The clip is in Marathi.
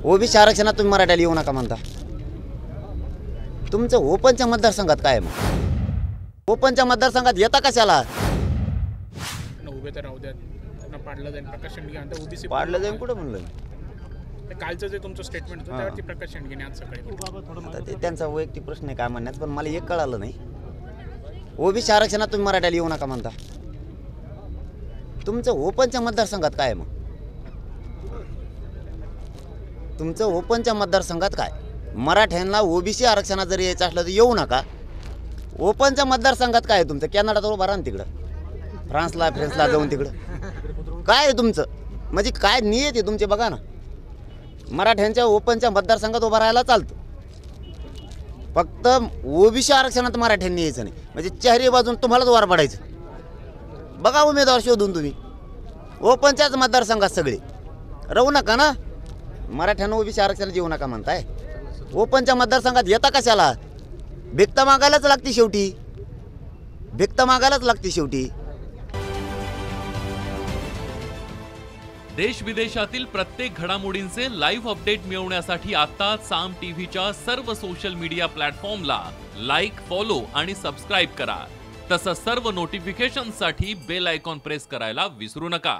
ओबीसी आरक्षणात तुम्ही मराठ्याला येऊ नका म्हणता. तुमचं ओपनच्या मतदारसंघात काय आहे मग? ओपनच्या मतदारसंघात येता कशाला? उभे तर राहू द्या, त्यांना पाडलं जाईल. प्रकाश शेंडगे म्हणतात ओबीसी पाडलं जाईल कुठं म्हणलं? कालचं जे तुमचं स्टेटमेंट होतं त्यावरती प्रकाश शेंडगेने आज सकाळी आता ते त्यांचा वैयक्तिक प्रश्न आहे काय म्हणण्यात, पण मला एक कळालं नाही. ओबीसी आरक्षणात तुम्ही मराठ्याला येऊ नका म्हणता. तुमचं ओपनच्या मतदारसंघात काय आहे मग? तुमचं ओपनच्या मतदारसंघात काय? मराठ्यांना ओबीसी आरक्षणात जर यायचं असलं तर येऊ नका. ओपनच्या मतदारसंघात काय आहे तुमचं? कॅनडात उभा राहा ना तिकडं, फ्रान्सला जाऊन तिकडं. काय आहे तुमचं? म्हणजे काय नियत आहे तुमचे बघा ना. मराठ्यांच्या ओपनच्या मतदारसंघात उभा राहायला चालतं, फक्त ओबीसी आरक्षणात मराठ्यांनी यायचं नाही. म्हणजे चारही बाजून तुम्हालाच वार पडायचं. बघा उमेदवार शोधून तुम्ही ओपनच्याच मतदारसंघात सगळे राहू नका ना. मराठ्यांना ओबीसी आरक्षणात येऊ नका म्हणताय. ओपनच्या मतदारसंघात येता कशाला? भिक्त मागायलाच लागते शेवटी, भिक्त मागायलाच लागते शेवटी. देश विदेशातील प्रत्येक घडामोडींचे लाईव्ह अपडेट मिळवण्यासाठी आता साम टीव्हीच्या सर्व सोशल मीडिया प्लॅटफॉर्मला लाईक, फॉलो आणि सबस्क्राईब करा. तसंच सर्व नोटिफिकेशनसाठी बेल आयकॉन प्रेस करायला विसरू नका.